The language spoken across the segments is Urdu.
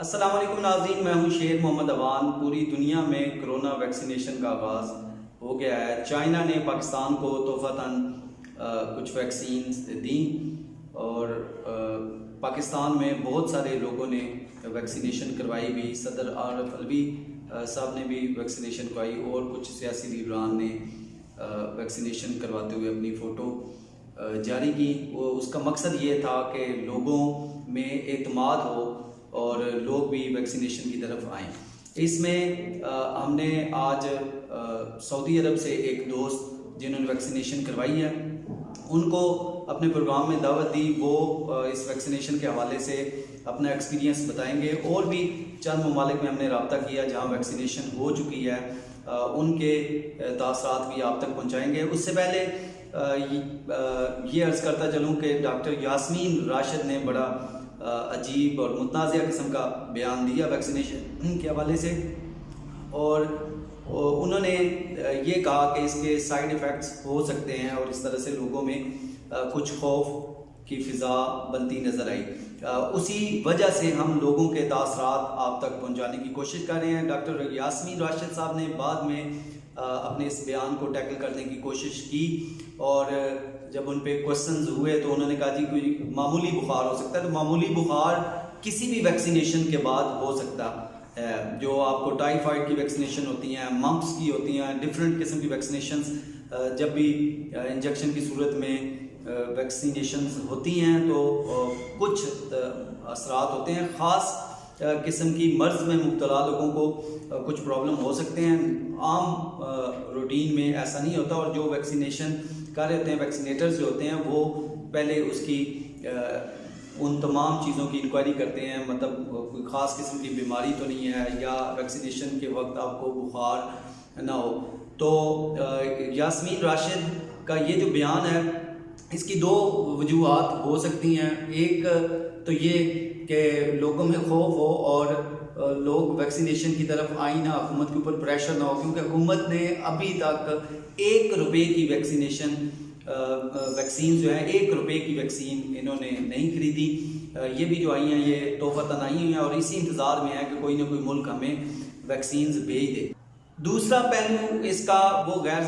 السلام علیکم ناظرین، میں ہوں شیر محمد اوان۔ پوری دنیا میں کرونا ویکسینیشن کا آغاز ہو گیا ہے۔ چائنا نے پاکستان کو تحفتاً کچھ ویکسینز دیں اور پاکستان میں بہت سارے لوگوں نے ویکسینیشن کروائی بھی۔ صدر عارف علوی صاحب نے بھی ویکسینیشن کروائی اور کچھ سیاسی لیڈران نے ویکسینیشن کرواتے ہوئے اپنی فوٹو جاری کی۔ اس کا مقصد یہ تھا کہ لوگوں میں اعتماد ہو اور لوگ بھی ویکسینیشن کی طرف آئیں۔ اس میں ہم نے آج سعودی عرب سے ایک دوست جنہوں نے ویکسینیشن کروائی ہے ان کو اپنے پروگرام میں دعوت دی۔ وہ اس ویکسینیشن کے حوالے سے اپنا ایکسپیرینس بتائیں گے، اور بھی چند ممالک میں ہم نے رابطہ کیا جہاں ویکسینیشن ہو چکی ہے، ان کے تاثرات بھی آپ تک پہنچائیں گے۔ اس سے پہلے یہ عرض کرتا چلوں کہ ڈاکٹر یاسمین راشد نے بڑا عجیب اور متنازع قسم کا بیان دیا ویکسینیشن کے حوالے سے، اور انہوں نے یہ کہا کہ اس کے سائیڈ ایفیکٹس ہو سکتے ہیں، اور اس طرح سے لوگوں میں کچھ خوف کی فضا بنتی نظر آئی۔ اسی وجہ سے ہم لوگوں کے تاثرات آپ تک پہنچانے کی کوشش کر رہے ہیں۔ ڈاکٹر یاسمین راشد صاحب نے بعد میں اپنے اس بیان کو ٹیکل کرنے کی کوشش کی، اور جب ان پہ کوسچنز ہوئے تو انہوں نے کہا جی کوئی معمولی بخار ہو سکتا ہے، تو معمولی بخار کسی بھی ویکسینیشن کے بعد ہو سکتا ہے۔ جو آپ کو ٹائیفائڈ کی ویکسینیشن ہوتی ہیں، ممپس کی ہوتی ہیں، ڈفرینٹ قسم کی ویکسینیشنز جب بھی انجیکشن کی صورت میں ویکسینیشنز ہوتی ہیں تو کچھ اثرات ہوتے ہیں۔ خاص قسم کی مرض میں مبتلا لوگوں کو کچھ پرابلم ہو سکتے ہیں، عام روٹین میں ایسا نہیں ہوتا، اور جو ویکسینیشن کر رہے ہوتے ہیں، ویکسینیٹرز جو ہوتے ہیں، وہ پہلے اس کی ان تمام چیزوں کی انکوائری کرتے ہیں، مطلب کوئی خاص قسم کی بیماری تو نہیں ہے، یا ویکسینیشن کے وقت آپ کو بخار نہ ہو۔ تو یاسمین راشد کا یہ جو بیان ہے اس کی دو وجوہات ہو سکتی ہیں۔ ایک تو یہ کہ لوگوں میں خوف ہو اور لوگ ویکسینیشن کی طرف آئیں نہ، حکومت کے اوپر پریشر نہ ہو، کیونکہ حکومت نے ابھی تک 1 روپے کی ویکسین جو ہے 1 روپے کی ویکسین انہوں نے نہیں خریدی۔ یہ بھی جو آئی ہیں یہ تحفتاً آئی ہوئی ہیں، اور اسی انتظار میں ہے کہ کوئی نہ کوئی ملک ہمیں ویکسینز بھیج دے۔ دوسرا پہلو اس کا وہ غیر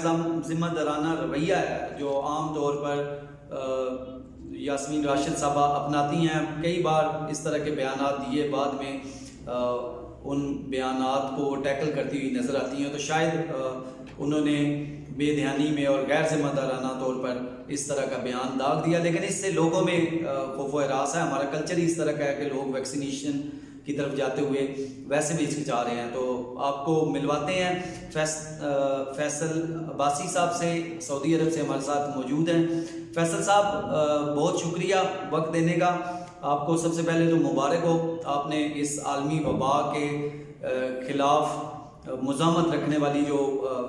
ذمہ دارانہ رویہ ہے جو عام طور پر یاسمین راشد صاحبہ اپناتی ہیں۔ کئی بار اس طرح کے بیانات دیے، بعد میں ان بیانات کو ٹیکل کرتی ہوئی نظر آتی ہیں، تو شاید انہوں نے بے دھیانی میں اور غیر ذمہ دارانہ طور پر اس طرح کا بیان داغ دیا، لیکن اس سے لوگوں میں خوف و ہراس ہے۔ ہمارا کلچر ہی اس طرح کا ہے کہ لوگ ویکسینیشن کی طرف جاتے ہوئے ویسے بھی ہچکچا رہے ہیں۔ تو آپ کو ملواتے ہیں فیصل عباسی صاحب سے، سعودی عرب سے ہمارے ساتھ موجود ہیں۔ فیصل صاحب بہت شکریہ وقت دینے کا۔ آپ کو سب سے پہلے تو مبارک ہو، آپ نے اس عالمی وبا کے خلاف مزاحمت رکھنے والی جو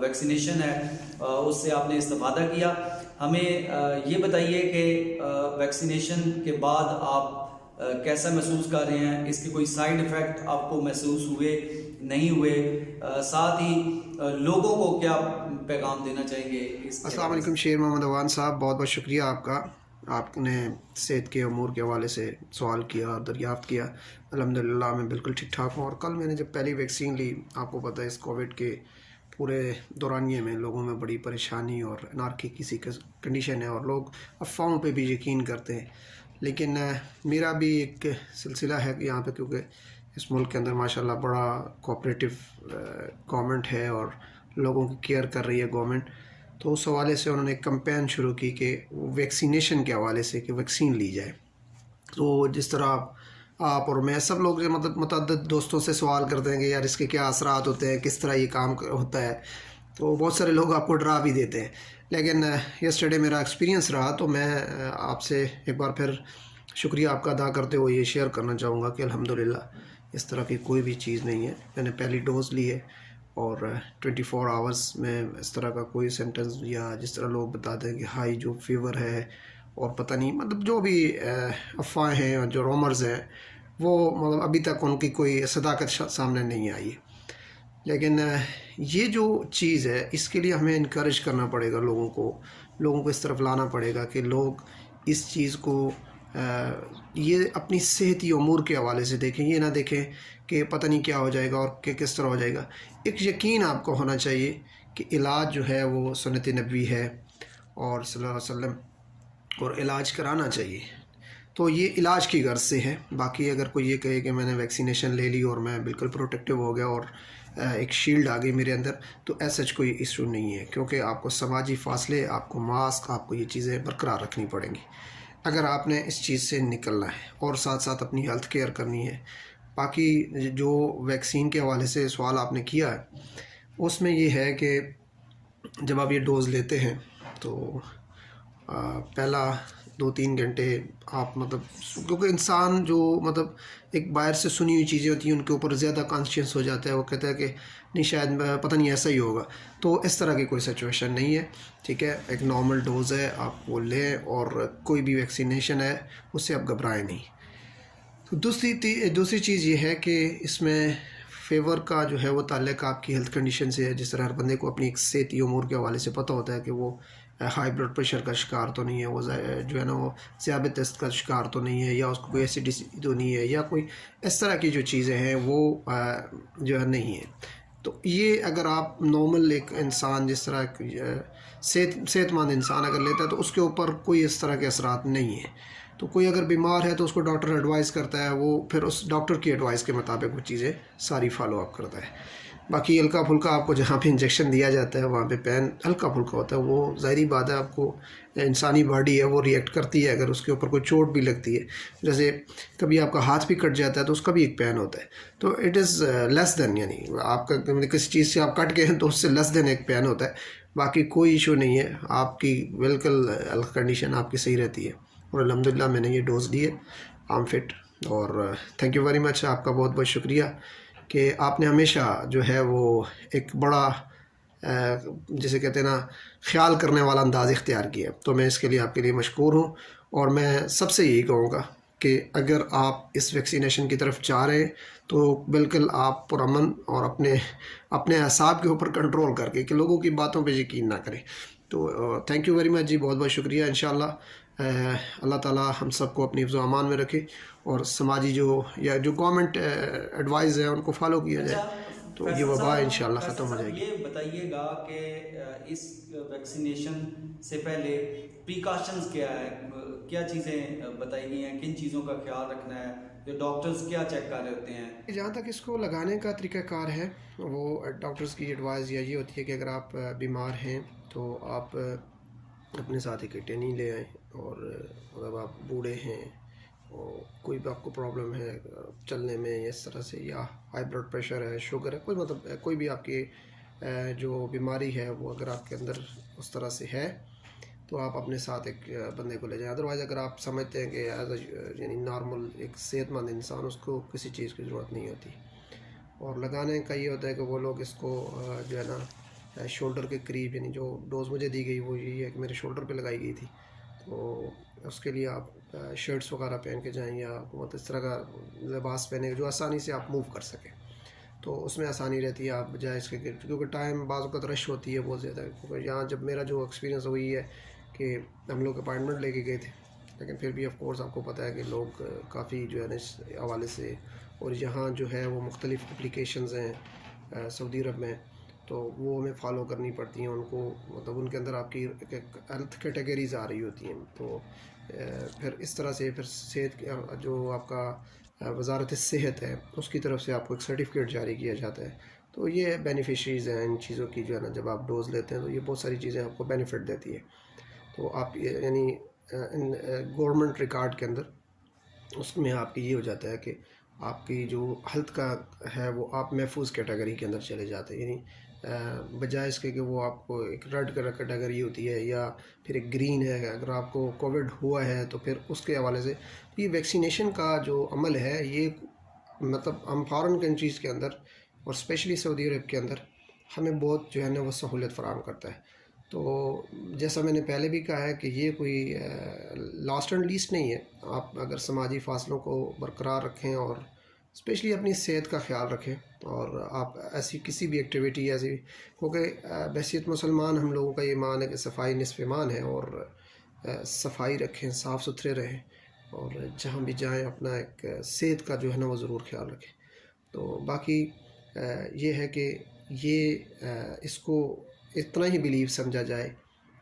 ویکسینیشن ہے اس سے آپ نے استفادہ کیا۔ ہمیں یہ بتائیے کہ ویکسینیشن کے بعد آپ کیسا محسوس کر رہے ہیں؟ اس کے کوئی سائیڈ ایفیکٹ آپ کو محسوس ہوئے نہیں ہوئے؟ ساتھ ہی لوگوں کو کیا پیغام دینا چاہیں گے؟ السلام علیکم شیر محمد اوان صاحب، بہت بہت شکریہ آپ کا۔ آپ نے صحت کے امور کے حوالے سے سوال کیا اور دریافت کیا۔ الحمدللہ میں بالکل ٹھیک ٹھاک ہوں، اور کل میں نے جب پہلی ویکسین لی، آپ کو پتہ ہے اس کووڈ کے پورے دورانیے میں لوگوں میں بڑی پریشانی اور انارکی کسی کنڈیشن ہے، اور لوگ افواہوں پہ بھی یقین کرتے ہیں۔ لیکن میرا بھی ایک سلسلہ ہے کہ یہاں پہ، کیونکہ اس ملک کے اندر ماشاءاللہ بڑا کوآپریٹو گورنمنٹ ہے اور لوگوں کی کیئر کر رہی ہے گورنمنٹ، تو اس حوالے سے انہوں نے ایک کمپین شروع کی کہ ویکسینیشن کے حوالے سے کہ ویکسین لی جائے۔ تو جس طرح آپ اور میں سب لوگ متعدد دوستوں سے سوال کرتے ہیں کہ یار اس کے کیا اثرات ہوتے ہیں، کس طرح یہ کام ہوتا ہے، تو بہت سارے لوگ آپ کو ڈرا بھی دیتے ہیں۔ لیکن یسٹرڈے میرا ایکسپیرینس رہا، تو میں آپ سے ایک بار پھر شکریہ آپ کا ادا کرتے ہوئے یہ شیئر کرنا چاہوں گا کہ الحمدللہ اس طرح کی کوئی بھی چیز نہیں ہے۔ میں نے پہلی ڈوز لی ہے، اور 24 آورس میں اس طرح کا کوئی سمٹمز، یا جس طرح لوگ بتاتے ہیں کہ ہائی جو فیور ہے اور پتہ نہیں، مطلب جو بھی افواہیں ہیں اور جو رومرز ہیں، وہ مطلب ابھی تک ان کی کوئی صداقت سامنے نہیں آئی ہے۔ لیکن یہ جو چیز ہے اس کے لیے ہمیں انکریج کرنا پڑے گا، لوگوں کو اس طرف لانا پڑے گا کہ لوگ اس چیز کو یہ اپنی صحتی امور کے حوالے سے دیکھیں، یہ نہ دیکھیں کہ پتہ نہیں کیا ہو جائے گا اور کہ کس طرح ہو جائے گا۔ ایک یقین آپ کو ہونا چاہیے کہ علاج جو ہے وہ سنت نبوی ہے اور صلی اللہ علیہ وسلم، اور علاج کرانا چاہیے۔ تو یہ علاج کی غرض سے ہے۔ باقی اگر کوئی یہ کہے کہ میں نے ویکسینیشن لے لی اور میں بالکل پروٹیکٹیو ہو گیا اور ایک شیلڈ آ گئی میرے اندر، تو ایسا کوئی ایشو نہیں ہے، کیونکہ آپ کو سماجی فاصلے، آپ کو ماسک، آپ کو یہ چیزیں برقرار رکھنی پڑیں گی اگر آپ نے اس چیز سے نکلنا ہے، اور ساتھ ساتھ اپنی ہیلتھ کیئر کرنی ہے۔ باقی جو ویکسین کے حوالے سے سوال آپ نے کیا ہے، اس میں یہ ہے کہ جب آپ یہ ڈوز لیتے ہیں تو پہلا 2-3 گھنٹے آپ کیونکہ انسان جو ایک باہر سے سنی ہوئی چیزیں ہوتی ہیں ان کے اوپر زیادہ کانشیس ہو جاتا ہے، وہ کہتا ہے کہ نہیں شاید پتہ نہیں ایسا ہی ہوگا، تو اس طرح کی کوئی سچویشن نہیں ہے، ٹھیک ہے۔ ایک نارمل ڈوز ہے، آپ وہ لیں، اور کوئی بھی ویکسینیشن ہے اس سے آپ گھبرائیں نہیں۔ تو دوسری چیز یہ ہے کہ اس میں فیور کا جو ہے وہ تعلق آپ کی ہیلتھ کنڈیشن سے ہے۔ جس طرح ہر بندے کو اپنی ایک صحتی امور کے حوالے سے پتہ ہوتا ہے کہ وہ ہائی بلڈ پریشر کا شکار تو نہیں ہے، وہ جو ہے نا وہ ذیابیطس کا شکار تو نہیں ہے، یا اس کو کوئی ایسیڈیٹی تو نہیں ہے، یا کوئی اس طرح کی جو چیزیں ہیں وہ جو ہے نہیں ہیں۔ تو یہ اگر آپ نارمل ایک انسان جس طرح صحت مند انسان اگر لیتا ہے تو اس کے اوپر کوئی اس طرح کے اثرات نہیں ہیں۔ تو کوئی اگر بیمار ہے تو اس کو ڈاکٹر ایڈوائز کرتا ہے، وہ پھر اس ڈاکٹر کی ایڈوائز کے مطابق وہ چیزیں ساری فالو اپ کرتا ہے۔ باقی ہلکا پھلکا آپ کو جہاں پہ انجیکشن دیا جاتا ہے وہاں پہ پین ہلکا پھلکا ہوتا ہے، وہ ظاہری بات ہے، آپ کو انسانی باڈی ہے وہ ریئیکٹ کرتی ہے اگر اس کے اوپر کوئی چوٹ بھی لگتی ہے۔ جیسے کبھی آپ کا ہاتھ بھی کٹ جاتا ہے تو اس کا بھی ایک پین ہوتا ہے، تو اٹ از لیس دین، یعنی آپ کا کسی چیز سے آپ کٹ گئے ہیں تو اس سے لیس دین ایک پین ہوتا ہے۔ باقی کوئی ایشو نہیں ہے، آپ کی بالکل ہیلتھ کنڈیشن آپ کی صحیح رہتی ہے، اور الحمدللہ میں نے یہ ڈوز لی ہے، آئی ایم فٹ۔ اور تھینک یو ویری مچ، آپ کا بہت بہت شکریہ کہ آپ نے ہمیشہ جو ہے وہ ایک بڑا جسے کہتے ہیں نا خیال کرنے والا انداز اختیار کیا، تو میں اس کے لیے آپ کے لیے مشکور ہوں۔ اور میں سب سے یہی کہوں گا کہ اگر آپ اس ویکسینیشن کی طرف جا رہے ہیں تو بالکل آپ پرامن اور اپنے اعصاب کے اوپر کنٹرول کر کے، کہ لوگوں کی باتوں پہ یقین نہ کریں۔ تو تھینک یو ویری مچ جی، بہت بہت شکریہ۔ انشاءاللہ اللہ تعالیٰ ہم سب کو اپنی حفظ و امان میں رکھے، اور سماجی جو گورنمنٹ ایڈوائز ہے ان کو فالو کیا جائے، تو یہ وبا انشاءاللہ ختم ہو جائے گی۔ یہ بتائیے گا کہ اس ویکسینیشن سے پہلے پریکاشنز کیا ہے، کیا چیزیں بتائی گئی ہیں، کن چیزوں کا خیال رکھنا ہے، جو ڈاکٹرز کیا چیک کر رہے ہوتے ہیں؟ جہاں تک اس کو لگانے کا طریقہ کار ہے، وہ ڈاکٹرز کی ایڈوائز یہ ہوتی ہے کہ اگر آپ بیمار ہیں تو آپ اپنے ساتھ ایک ٹینی لے آئیں، اور اگر آپ بوڑھے ہیں اور کوئی بھی آپ کو پرابلم ہے چلنے میں اس طرح سے، یا ہائی بلڈ پریشر ہے، شوگر ہے، کوئی بھی آپ کی جو بیماری ہے وہ اگر آپ کے اندر اس طرح سے ہے تو آپ اپنے ساتھ ایک بندے کو لے جائیں۔ ادروائز اگر آپ سمجھتے ہیں کہ یعنی نارمل ایک صحت مند انسان، اس کو کسی چیز کی ضرورت نہیں ہوتی۔ اور لگانے کا یہ ہوتا ہے کہ وہ لوگ اس کو جو ہے نا شولڈر کے قریب، یعنی جو ڈوز مجھے دی گئی وہ یہی ہے کہ میرے شولڈر پہ لگائی گئی تھی، تو اس کے لیے آپ شرٹس وغیرہ پہن کے جائیں، یا اس طرح کا لباس پہنے جو آسانی سے آپ موو کر سکیں، تو اس میں آسانی رہتی ہے۔ آپ بجائے اس کے کیونکہ ٹائم بعض اوقات رش ہوتی ہے بہت زیادہ، کیونکہ یہاں جب میرا جو ایکسپیرینس وہی ہے کہ ہم لوگ اپائنٹمنٹ لے کے گئے تھے، لیکن پھر بھی آف کورس آپ کو پتہ ہے کہ لوگ کافی جو ہے نا اس حوالے سے، اور یہاں جو ہے وہ مختلف اپلیکیشنز ہیں سعودی عرب میں، تو وہ ہمیں فالو کرنی پڑتی ہیں، ان کو ان کے اندر آپ کی ہیلتھ کیٹیگریز آ رہی ہوتی ہیں، تو پھر اس طرح سے پھر صحت جو آپ کا وزارت صحت ہے اس کی طرف سے آپ کو ایک سرٹیفکیٹ جاری کیا جاتا ہے، تو یہ بینیفیشریز ہیں ان چیزوں کی، جو ہے نا جب آپ ڈوز لیتے ہیں تو یہ بہت ساری چیزیں آپ کو بینیفٹ دیتی ہے۔ تو آپ یعنی گورنمنٹ ریکارڈ کے اندر اس میں آپ کی یہ ہو جاتا ہے کہ آپ کی جو ہیلتھ کا ہے وہ آپ محفوظ کیٹیگری کے اندر چلے جاتے ہیں، یعنی بجائے اس کے کہ وہ آپ کو ایک ریڈ کیٹیگری ہوتی ہے یا پھر ایک گرین ہے، اگر آپ کو کووڈ ہوا ہے تو پھر اس کے حوالے سے یہ ویکسینیشن کا جو عمل ہے یہ ہم فارن کنٹریز کے اندر اور اسپیشلی سعودی عرب کے اندر ہمیں بہت جو ہے نا وہ سہولت فراہم کرتا ہے۔ تو جیسا میں نے پہلے بھی کہا ہے کہ یہ کوئی لاسٹ اینڈ لیسٹ نہیں ہے، آپ اگر سماجی فاصلوں کو برقرار رکھیں اور اسپیشلی اپنی صحت کا خیال رکھیں، اور آپ ایسی کسی بھی ایکٹیویٹی ایسی، کیونکہ بحیثیت مسلمان ہم لوگوں کا یہ ایمان ہے کہ صفائی نصف ایمان ہے، اور صفائی رکھیں، صاف ستھرے رہیں، اور جہاں بھی جائیں اپنا ایک صحت کا جو ہے نا وہ ضرور خیال رکھیں. تو باقی یہ ہے کہ اس کو اتنا ہی بیلیو سمجھا جائے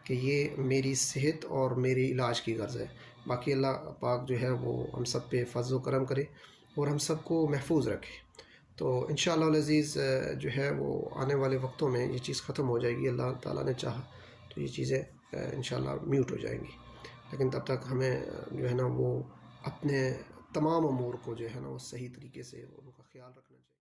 کہ یہ میری صحت اور میری علاج کی غرض ہے. باقی اللہ پاک جو ہے وہ ہم سب پہ فضل و کرم کرے اور ہم سب کو محفوظ رکھے. تو انشاءاللہ العزیز جو ہے وہ آنے والے وقتوں میں یہ چیز ختم ہو جائے گی. اللہ تعالیٰ نے چاہا تو یہ چیزیں انشاءاللہ میوٹ ہو جائیں گی. لیکن تب تک ہمیں جو ہے نا وہ اپنے تمام امور کو جو ہے نا وہ صحیح طریقے سے ان کا خیال رکھنا